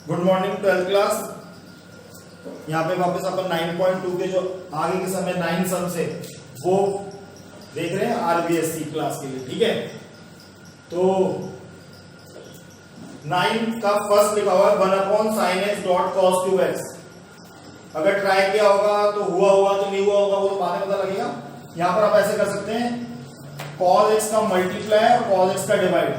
Good morning 12th class. यहाँ पे वापस अपन 9.2 के जो आगे के समय 9 सम से वो देख रहे हैं आरबीएससी क्लास के लिए। ठीक है, तो 9 का फर्स्ट लिखा हुआ है 1/sin x.cos3x। अगर ट्राई किया होगा तो हुआ तो नहीं हुआ होगा वो तो बाद में पता लगेगा। यहाँ पर आप ऐसे कर सकते हैं cos x का मल्टीप्लाई और cos x का डिवाइड।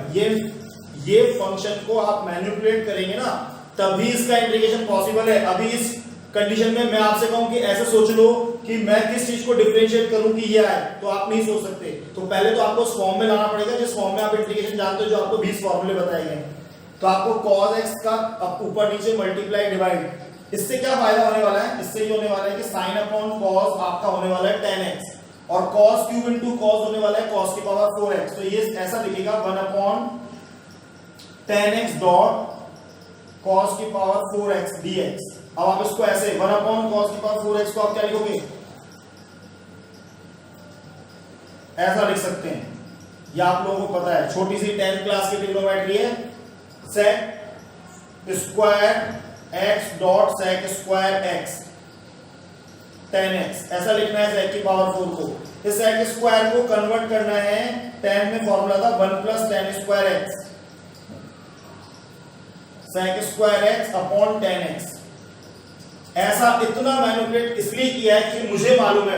ये फंक्शन को आप मैनिपुलेट करेंगे ना तभी इसका इंटीग्रेशन पॉसिबल है। अभी इस कंडीशन में मैं आपसे कहूं कि ऐसे सोच लो कि मैं किस चीज को डिफरेंशिएट करूं कि ये आए, तो आप नहीं सोच सकते। तो पहले तो आपको उस फॉर्म में लाना पड़ेगा जिस फॉर्म में आप इंटीग्रेशन जानते हो, जो आपको 20 फॉर्मूले बताए गए। तो आपको cos x का ऊपर नीचे मल्टीप्लाई डिवाइड, इससे क्या फायदा होने वाला है? इससे ये होने वाला है कि sin अपॉन cos आपका होने वाला है tan x और cos क्यूब इंटू cos होने वाला है cos की पावर 4x। तो ये ऐसा दिखेगा 1/tan x डॉट cos की पावर 4x dx। अब आप इसको ऐसे 1/cos की पावर 4x को आप क्या लिखोगे? ऐसा लिख सकते हैं, ये आप लोगों को पता है, छोटी सी 10th क्लास की ट्रिग्नोमेट्री है। sec square x dot sec square x tan x, ऐसा लिखना है sec की पावर 4 को। इस sec स्क्वायर को कन्वर्ट करना है, tan में फॉर्मूला था 1 + tan square x, sec square x upon tan x। ऐसा इतना मैनिपुलेट इसलिए किया है कि मुझे मालूम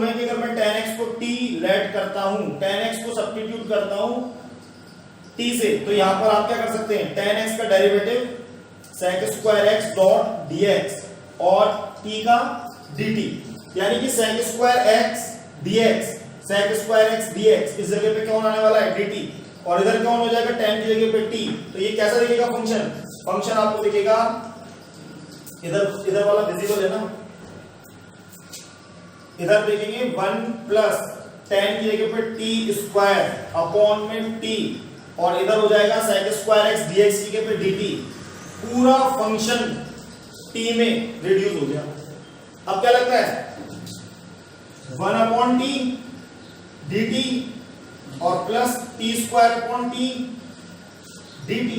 है कि अगर मैं tan x को t लेट करता हूं, tan x को सब्स्टिट्यूट करता हूं t से, तो यहां पर आप क्या कर सकते हैं, tan x का derivative sec square x dot dx और t का dt, यानी कि sec square x dx, sec square x dx इस जगह पे कौन आने वाला है, dt, और इधर कौन हो जाएगा, tan की जगह पे t। तो ये कैसा दिखेगा फंक्शन आपको दिखेगा, इधर वाला विजिबल है ना, इधर देखेंगे 1 + tan की जगह पे t स्क्वायर अपॉन में t, और इधर हो जाएगा sec स्क्वायर x dx की जगह पे dt। पूरा फंक्शन t में रिड्यूस हो गया। अब क्या लगता है, 1/t dt और plus t square upon t dt।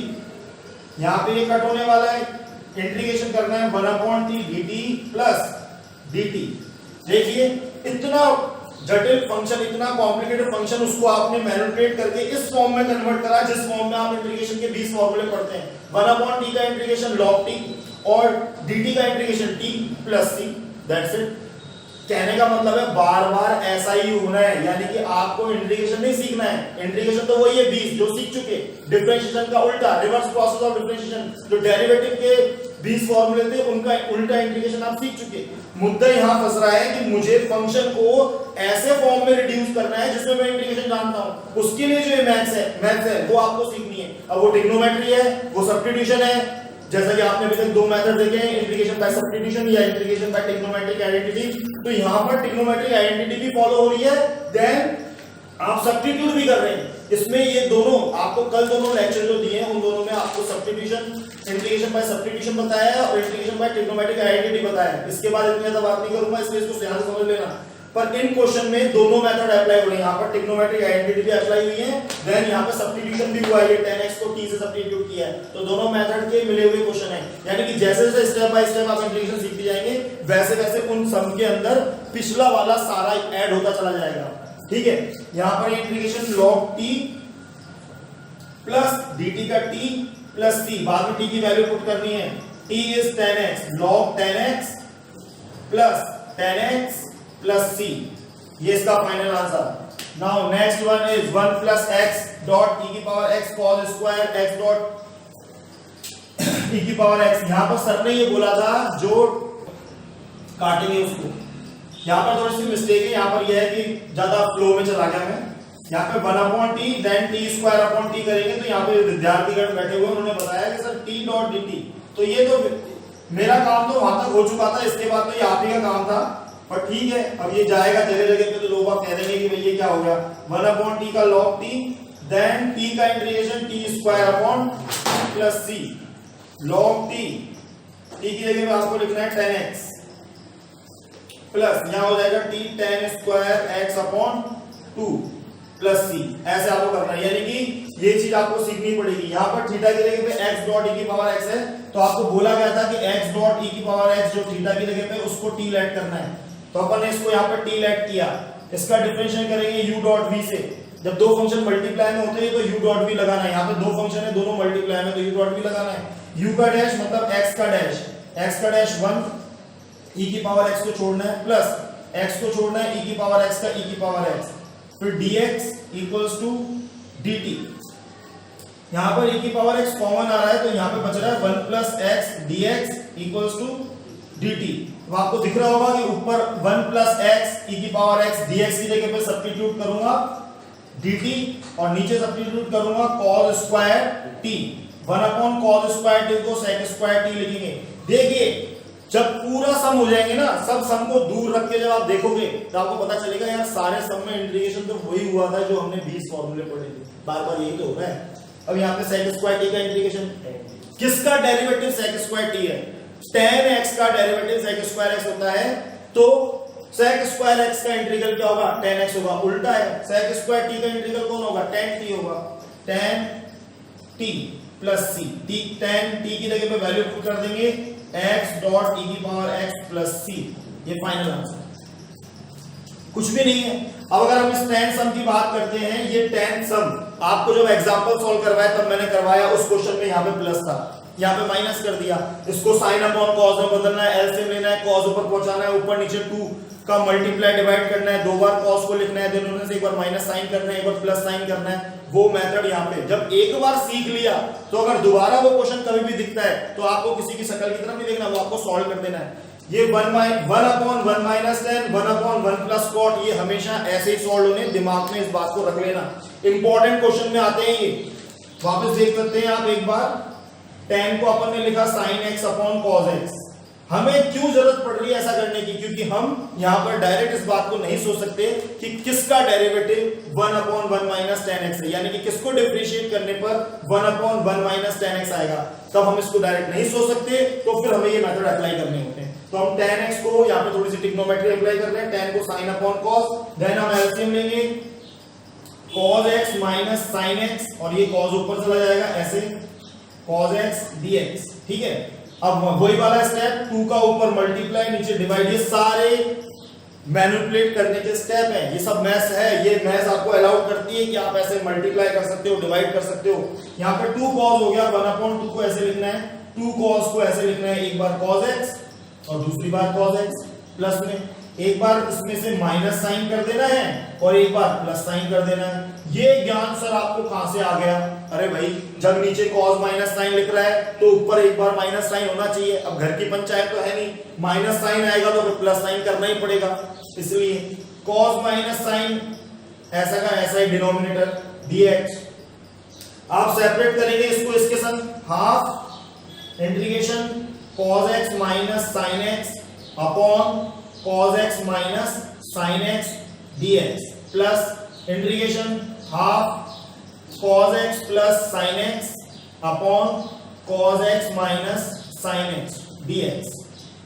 यहां पे ये कट होने वाला है, इंटीग्रेशन करना है 1/t dt प्लस dt। देखिए इतना जटिल फंक्शन, इतना कॉम्प्लिकेटेड फंक्शन, उसको आपने मैनिपुलेट करके इस फॉर्म में कन्वर्ट करा जिस फॉर्म में आप इंटीग्रेशन के 20 फॉर्मूले पढ़ते हैं। 1/t का इंटीग्रेशन log t और dt का integration t plus c, that's it. कहने का मतलब है बार बार ऐसा ही होना है, यानी कि आपको इंटीग्रेशन नहीं सीखना है। इंटीग्रेशन तो वही है 20 जो सीख चुके, डिफरेंशिएशन का उल्टा, रिवर्स प्रोसेस ऑफ डिफरेंशिएशन, जो डेरिवेटिव के 20 फॉर्मूले थे उनका उल्टा इंटीग्रेशन आप सीख चुके। मुद्दा यहां फंस रहा है कि मुझे फंक्शन को ऐसे फॉर्म में रिड्यूस करना है जिसमें मैं इंटीग्रेशन जानता हूं। उसके लिए जो मैथ्स है वो आपको सीखनी है। अब वो ट्रिग्नोमेट्री है, वो सब्स्टिट्यूशन है, जैसा कि आपने अभी तक 2 मेथड देखे हैं, इंटीग्रेशन बाय सब्स्टिट्यूशन या इंटीग्रेशन बाय ट्रिग्नोमेट्रिक आइडेंटिटी। तो यहां पर ट्रिग्नोमेट्रिक आइडेंटिटी भी फॉलो हो रही है, देन आप सब्स्टिट्यूट भी कर रहे हैं। इसमें ये दोनों आपको कल दोनों लेक्चर जो दिए हैं उन दोनों में आपको सब्स्टिट्यूशन, इंटीग्रेशन बाय सब्स्टिट्यूशन बताया है और इंटीग्रेशन बाय ट्रिग्नोमेट्रिक आइडेंटिटी बताया है। इसके बाद इतनी ज्यादा बात नहीं करूंगा, इसलिए इसको ध्यान से समझ लेना। पर इन क्वेश्चन में दोनों मेथड अप्लाई हो रहे हैं। यहाँ पर ट्रिग्नोमेट्रिक आइडेंटिटी भी अप्लाई हुई है, देन यहाँ पे सब्स्टिट्यूशन भी हुआ है, ये tan x को t से सब्स्टिट्यूट किया है। तो दोनों मेथड के मिले हुए क्वेश्चन है, यानी कि जैसे जैसे स्टेप बाय स्टेप आप इंटीग्रेशन सीखते जाएंगे वैसे वैसे उन सम के अंदर पिछला वाला सारा ऐड होता चला जाएगा। ठीक है, यहाँ पर integration log t plus dt का t प्लस c, बाद में t की वैल्यू पुट करनी है। t is tan x, log tan x plus tan x plus c, ये इसका final answer. Now next one is 1 + x dot e की power x cos square x dot e की power x। यहां पर sir ने ये बोला था जो काटेंगे उसको, यहां पर थोड़ी सी मिस्टेक है, यहां पर यह है कि ज्यादा फ्लो में चला गया मैं। यहां पे 1/t then t square upon t करेंगे, तो यहां पे विद्यार्थीगण बैठे हुए उन्होंने बताया कि सर t डॉट dt, तो ये तो मेरा काम तो वहां तक हो चुका था, इसके बाद तो ये आप ही का काम था। पर ठीक है, अब ये जाएगा जगह जगह पे तो लोग आप कह देंगे कि भाई ये क्या हो गया, 1/t का log t देन t का integration t square upon plus c log t की जगह पे आपको लिखना है tan x प्लस यहां हो जाएगा t tan square x upon 2 plus C, ऐसे आपको करना है, यानी कि ये चीज आपको सीखनी पड़ेगी। यहाँ पर थीटा की जगह पे x डॉट e की पावर x है, तो आपको बोला गया था कि x डॉट e की पावर x जो थीटा की जगह पे उसको t लेट करना है, तो अपन ने इसको यहाँ पर t लेट किया। इसका डिफरेंशिएट करेंगे u डॉट v से, जब दो फंक्शन मल्टीप्लाई में होते हैं तो u डॉट v लगाना है। यहाँ पे दो फंक्शन है, दोनों मल्टीप्लाई में, तो u डॉट v लगाना है। u का डैश मतलब x का डैश 1 e की पावर x को छोड़ना है, प्लस x को छोड़ना है e की पावर x का e की पावर x, फिर dx इक्वल्स टू dt। यहां पर e की पावर x कॉमन आ रहा है, तो यहां पे बच रहा है 1 plus x dx equals to dt। तो आपको दिख रहा होगा कि ऊपर 1 प्लस x e की पावर x dx की जगह पे सब्स्टिट्यूट करूंगा dt, और नीचे सब्स्टिट्यूट करूंगा cos square t, 1 upon cos square t को sec स्क्वायर t लिखेंगे। देखिए जब पूरा सम हो जाएंगे ना, सब सम को दूर रख के जब आप देखोगे तो आपको पता चलेगा यार सारे सम में इंटीग्रेशन तो वही हुआ था जो हमने 20 फॉर्मूले पढ़े थे, बार बार यही तो हो रहा है। अब यहाँ पे sec स्क्वायर t का इंटीग्रेशन, किसका डेरिवेटिव sec स्क्वायर t है? tan x का डेरिवेटिव sec स्क्वायर x होता है, तो sec स्क्वायर x का इंटीग्रल क्या होगा? tan x होगा। उल्टा है, sec स्क्वायर t का इंटीग्रल कौन होगा? tan t होगा। tan t plus c, tan t की जगह पे वैल्यू पुट कर देंगे x डॉट e की पावर x प्लस c, ये फाइनल आंसर, कुछ भी नहीं है। अब अगर हम इस tan सम की बात करते हैं, ये tan सम आपको जब एग्जांपल सॉल्व करवाया तब मैंने करवाया, उस क्वेश्चन में यहाँ पे प्लस था, यहाँ पे माइनस कर दिया। इसको साइन अपॉन कॉस में बदलना है, एलसीएम लेना है, कॉस ऊपर पहुंचाना है, ऊपर नीचे 2 का मल्टीप्लाई डिवाइड करना है, 2 बार कॉस को लिखना है, दोनों में से एक बार माइनस साइन करना है, एक बार प्लस साइन करना है, वो मेथड यहाँ पे जब एक बार सीख लिया तो अगर दोबारा वो क्वेश्चन कभी भी दिखता है तो आपको किसी की शक्ल की तरफ नहीं देखना, वो आपको सॉल्व कर देना है। ये 1 upon 1 minus 10, 1 upon 1 plus cot, ये हमेशा ऐसे ही सॉल्व होने, दिमाग में इस बात को रख लेना, इंपॉर्टेंट क्वेश्चन में आते हैं ये। वापस देख सकते हैं आप एक बार, tan को अपन ने लिखा sin x upon cos x। हमें क्यों जरूरत पड़ रही है ऐसा करने की? क्योंकि हम यहां पर डायरेक्ट इस बात को नहीं सोच सकते कि किसका derivative 1 upon 1 minus tan x है, यानी कि किसको डिफरेंशिएट करने पर 1 अपॉन 1 माइनस tan x आएगा, तब हम इसको डायरेक्ट नहीं सोच सकते, तो फिर हमें ये मेथड अप्लाई करने होते हैं। तो हम tan x को यहाँ पे थोड़ी सी ट्रिग्नोमेट्री अप्लाई कर रहे हैं, tan को sin अपॉन cos, देन हम एलसीएम लेंगे cos x minus sin x, और ये cos ऊपर चला जाएगा ऐसे, cos x dx, ठीक है। अब वही वाला स्टेप, 2 का ऊपर मल्टीप्लाई, नीचे डिवाइड, ये सारे मैनिपुलेट करने के स्टेप हैं, ये सब मैथ्स है, ये मैथ्स आपको अलाउ करती है कि आप ऐसे मल्टीप्लाई कर सकते हो, डिवाइड कर सकते हो। यहाँ पे 2 cos हो गया, 1/2 को ऐसे लिखना है, 2 cos को ऐसे लिखना है, एक बार cos x और दूसरी बार cos x, प्लस में एक बार इसमें से माइनस साइन कर देना है और एक बार प्लस साइन कर देना है। ये ज्ञान सर आपको कहां से आ गया? अरे भाई जब नीचे cos माइनस साइन लिख रहा है तो ऊपर एक बार माइनस साइन होना चाहिए। अब घर की पंचायत तो है नहीं, माइनस साइन आएगा तो फिर प्लस साइन करना ही पड़ेगा, इसलिए cos माइनस साइन ऐसा का ऐसा ही डिनोमिनेटर dx। आप सेपरेट करेंगे इसको इसके संग, half integration cos x minus sin x upon cos x minus sin x dx, plus integration half cos x plus sin x upon cos x minus sin x dx।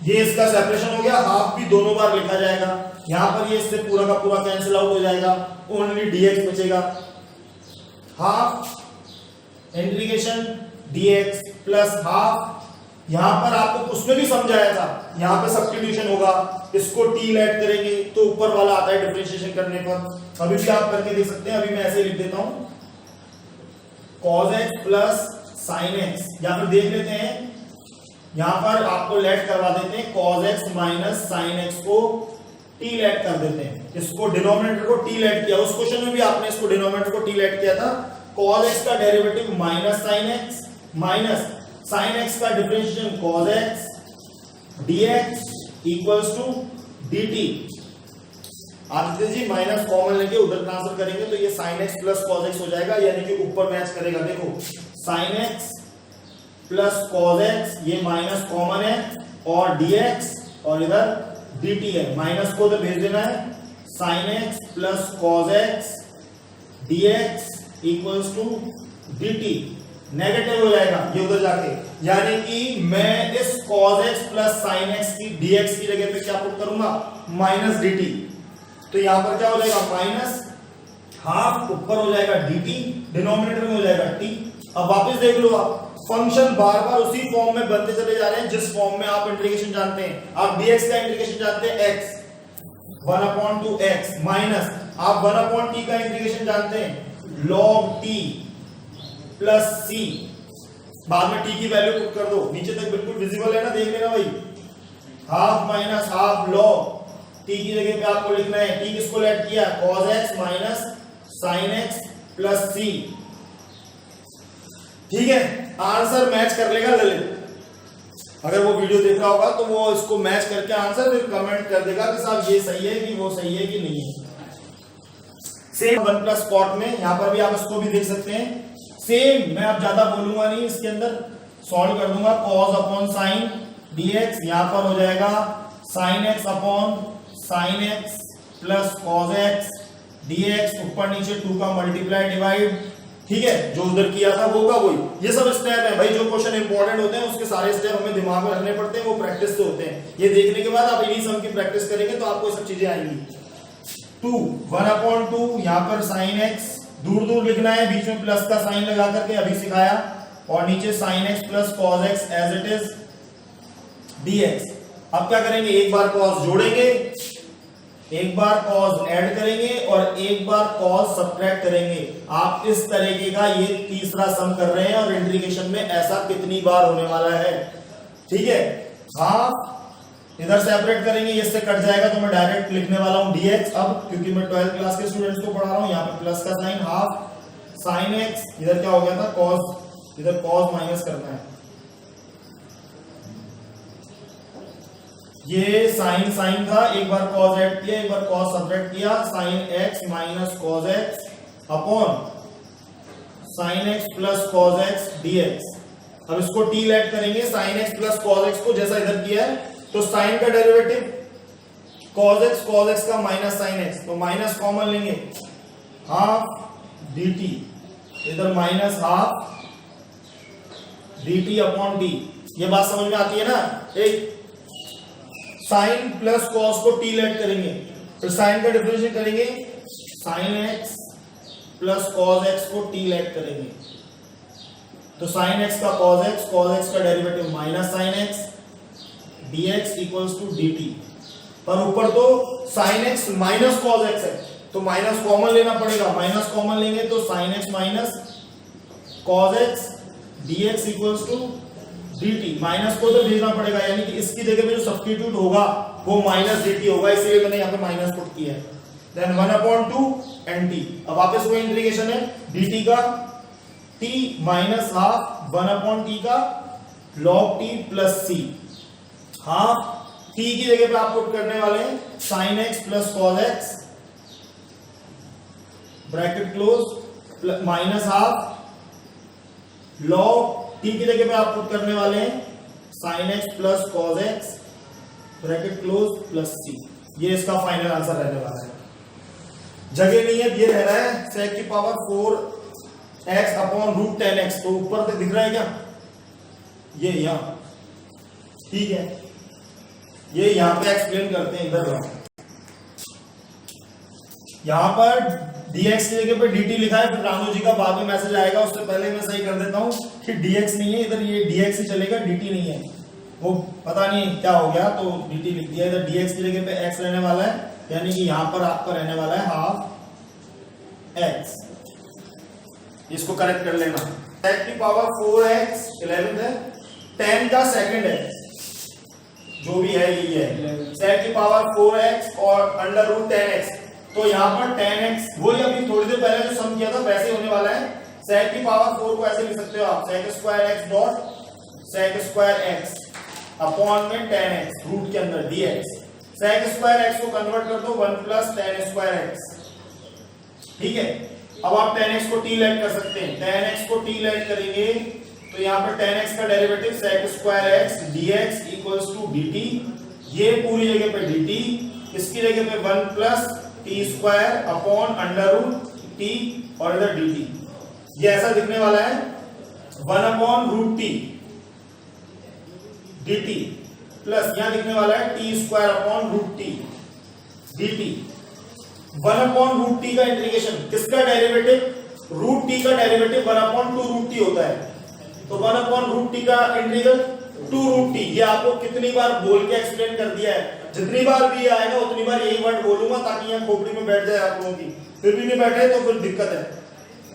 ये इसका separation हो गया, half भी दोनों बार लिखा जाएगा, यहां पर ये इससे पूरा का पूरा कैंसिल आउट हो जाएगा, ओनली dx बचेगा। Half integration dx plus half, यहां पर आपको उसमें भी समझाया था, यहां पे सब्स्टिट्यूशन होगा, इसको t लेट करेंगे तो ऊपर वाला आता है डिफरेंशिएशन करने पर। अभी भी आप करके देख सकते हैं, अभी मैं ऐसे लिख देता हूं cos x plus sin x, या फिर देख लेते हैं यहां पर आपको लेट करवा देते हैं, cos x minus sin x को t लेट कर देते हैं, इसको डिनोमिनेटर को t लेट किया, उस क्वेश्चन में भी आपने इसको डिनोमिनेटर को t लेट किया था। cos x का derivative minus sin x minus sin x का differentiation cos x dx equals to dt। Aditya ji minus common लेके उधर ट्रांसफर करेंगे तो ये sin x plus cos x हो जाएगा, यानी कि ऊपर मैच करेगा। देखो sin x plus cos x, ये माइनस कॉमन है, और dx और इधर dt है, माइनस को उधर भेज देना है, sin x plus cos x dx equals to dt, negative हो जाएगा ये उधर जाके, यानी कि मैं इस cos x plus sin x की dx की जगह पे क्या पुट करूंगा? Minus dt। तो यहां पर क्या हो जाएगा? माइनस हाफ ऊपर हो जाएगा dt, डिनोमिनेटर में हो जाएगा t। अब वापस देख लो, आप फंक्शन बार बार उसी फॉर्म में बनते चले जा रहे हैं जिस फॉर्म में आप इंटीग्रेशन जानते हैं। आप dx का इंटीग्रेशन जानते हैं x 1/2x माइनस आप 1/t का इंटीग्रेशन जानते हैं log t प्लस c। बाद में t की वैल्यू पुट कर दो, नीचे तक बिल्कुल विजिबल है ना, देख लेना भाई। Half minus half log t की जगह पे आपको लिखना है t किसको ऐड किया cos x minus sin x plus c। ठीक है, आंसर मैच कर लेगा ललित। अगर वो वीडियो देख रहा होगा तो वो इसको मैच करके आंसर फिर कमेंट कर देगा कि साहब ये सही है कि वो सही है कि नहीं है। सेम 1+ cot में यहां पर भी आप इसको भी देख सकते हैं। सेम, मैं अब ज्यादा बोलूंगा नहीं, इसके अंदर सॉल्व कर दूंगा। cos अपॉन sin dx यहां पर हो जाएगा sin x upon sin x plus cos x dx, ऊपर नीचे 2 का मल्टीप्लाई डिवाइड। ठीक है, जो उधर किया था वो का वही। ये सब स्टेप है भाई, जो क्वेश्चन इंपॉर्टेंट होते हैं उसके सारे स्टेप हमें दिमाग में रखने पड़ते हैं, वो प्रैक्टिस से होते हैं। ये देखने के बाद आप इन्हीं सम की प्रैक्टिस करेंगे तो आपको ये सब चीजें आएंगी। 1/2 यहां पर sin x दूर दूर लिखना है, बीच में प्लस का साइन लगा करके अभी सिखाया, और नीचे sin x plus cos x as it is dx। अब क्या करेंगे, एक बार cos जोड़ेंगे, एक बार cos ऐड करेंगे और एक बार cos सब्ट्रैक्ट करेंगे। आप इस तरीके का ये तीसरा सम कर रहे हैं और इंटीग्रेशन में ऐसा कितनी बार होने वाला है। ठीक है, हाफ इधर सेपरेट करेंगे, इससे कट जाएगा तो मैं डायरेक्ट लिखने वाला हूं dx। अब क्योंकि मैं 12th क्लास के स्टूडेंट्स को पढ़ा रहा हूं, यहाँ पे प्लस का साइन, हाफ sin x, इधर क्या हो गया था cos, इधर cos माइनस करना है। ये साइन साइन था, एक बार cos ऐड किया, एक बार cos सब्ट्रैक्ट किया, sin x minus cos x upon sin x plus cos x dx। अब इसको t ऐड करेंगे, sin x plus cos x को जैसा इधर किया है, तो sin का डेरिवेटिव cos x का माइनस sin x, तो माइनस कॉमन लेंगे, हाफ dt, इधर minus half dt upon t। ये बात समझ में आती है ना। एक साइन प्लस कॉस को t ऐड करेंगे, फिर साइन का डिफरेंशिएट करेंगे, sin x plus cos x को t ऐड करेंगे, तो sin x का cos x का derivative minus sin x dx equals to dt। पर ऊपर तो sin x minus cos x है, तो माइनस कॉमन लेना पड़ेगा, माइनस कॉमन लेंगे तो sin x minus cos x dx equals to dt। Minus को तो भेजना पड़ेगा, यानी कि इसकी जगह में जो सब्स्टिट्यूट होगा वो माइनस dt होगा, इसलिए मैंने यहाँ पे माइनस पुट किया है। Then 1/2 nt। अब वापस वो इंटीग्रेशन है dt का t माइनस हाफ 1/t का log t plus c। Half t की जगह पे आप पुट करने वाले हैं sin x plus cos x bracket close minus half log t की जगह पे आप पुट करने वाले हैं sin x plus cos x bracket close plus c। ये इसका फाइनल आंसर रहने वाला है। जगह नहीं है, ये रह रहा है sec की power 4x upon root 10x। तो ऊपर तक दिख रहा है क्या, ये यहां, ठीक है, ये यहां पे एक्सप्लेन करते हैं। इधर यहां पर dx की जगह पे dt लिखा है, फिर रामू जी का बाद में मैसेज आएगा, उससे पहले मैं सही कर देता हूं कि dx नहीं है इधर, ये dx ही चलेगा, dt नहीं है। वो पता नहीं क्या हो गया तो dt लिख दिया। इधर dx की जगह पे x रहने वाला है, यानी कि यहां पर आपका रहने वाला है हाफ x। इसको करेक्ट कर लेना। sec की पावर 4x 11 है, 10 का सेकंड है, जो भी है ये है sec की पावर 4x और अंडर रूट 10x। तो यहाँ पर 10x वही अभी थोड़ी देर पहले जो सम किया था वैसे होने वाला है। sec की पावर 4 को ऐसे लिख सकते हो आप, sec square x dot sec square x upon में 10x रूट के अंदर dx। sec स्क्वायर x को कन्वर्ट कर दो 1 प्लस tan स्क्वायर x। ठीक है, अब आप 10x को t ऐड कर सकते हैं, 10x को t ऐड करेंगे तो यहाँ पर 10x का derivative sec square x dx equals to dt। ये पूरी जगह पे dt, इसकी जगह पे 1 plus t square upon under root t और इधर dt। ये ऐसा दिखने वाला है 1/√t dt प्लस यहां दिखने वाला है t square upon root t dt। 1/√t का इंटीग्रेशन, किसका डेरिवेटिव? √t का डेरिवेटिव 1/2√t होता है, तो 1/√t का इंटीग्रल 2√t। ये आपको कितनी बार बोल के एक्सप्लेन कर दिया है, जितनी बार भी आएगा उतनी बार यही वर्ड बोलूंगा ताकि यहाँ खोपड़ी में बैठ जाए आप लोगों की, फिर भी नहीं बैठे तो फिर दिक्कत है।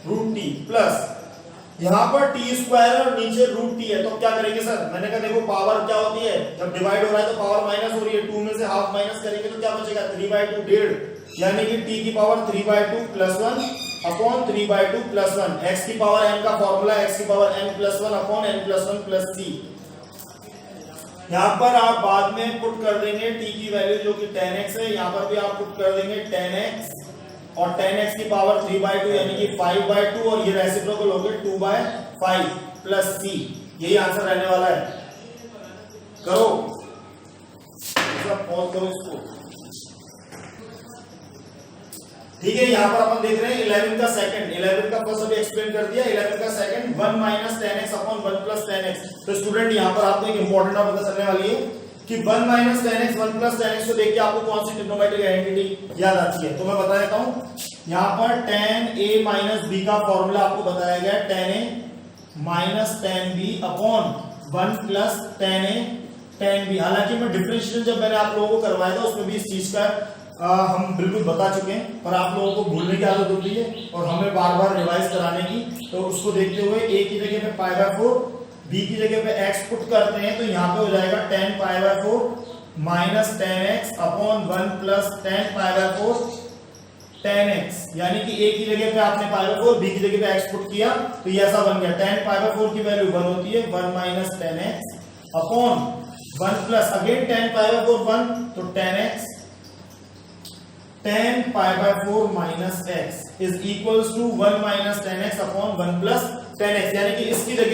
√t प्लस यहाँ पर t² और नीचे √t है, तो क्या करेंगे सर? मैंने कहा देखो पावर क्या होती है, जब डिवाइड हो रहा है तो पावर माइनस हो रही है, 2 में से हाफ माइनस करेंगे तो क्या बचेगा? 3/2 डेढ़, यानी कि t की पावर 3/2 + 1 अपॉन 3/2 + 1। x की पावर n का फॉर्मूला x की power n + 1 upon n + 1 + c। यहाँ पर आप बाद में पुट कर देंगे t की वैल्यू जो कि 10x है, यहाँ पर भी आप पुट कर देंगे 10x और 10x की पावर 3/2 यानी कि 5/2 और ये रेसिप्रोकल हो गए 2/5 + c। यही आंसर रहने वाला है। करो पॉज करो इसको। ठीक है, यहाँ पर अपन देख रहे हैं 11 का सेकंड, 11 का फर्स्ट अभी एक्सप्लेन कर दिया, 11 का सेकंड 1 - 10x अपॉन 1 + 10x। तो स्टूडेंट यहाँ पर आपको एक इंपॉर्टेंट बात पता चलने वाली है कि 1 - 10x 1 + 10x को देख के आपको कौन सी ट्रिग्नोमेट्रिक आइडेंटिटी याद आती है, तो मैं बता देता हूं। यहाँ पर tan a - b का फॉर्मूला आपको बताया गया है, tan a - tan b upon 1 + tan a tan b। हालांकि मैं डिफरेंशिएशन जब मैंने आप लोगों को करवाया था उसमें भी इस चीज का हम बिल्कुल बता चुके हैं, पर आप लोगों को भूलने की आदत होती है और हमें बार बार रिवाइज कराने की, तो उसको देखते हुए a की जगह पे π/4 b की जगह पे x पुट करते हैं, तो यहाँ पे हो जाएगा tan π/4 - tan x upon 1 + tan π/4 tan x, यानी कि a की जगह पे आपने π/4 b की जगह पे x पुट किया तो ये ऐसा बन गया। tan π/4 की वैल्यू 1 होती है, 1 - tan x upon 1 plus again tan π/4 1, तो tan x tan π/4 - x is equals to 1 - tan x upon 1 + tan x, यानी कि इसकी जगह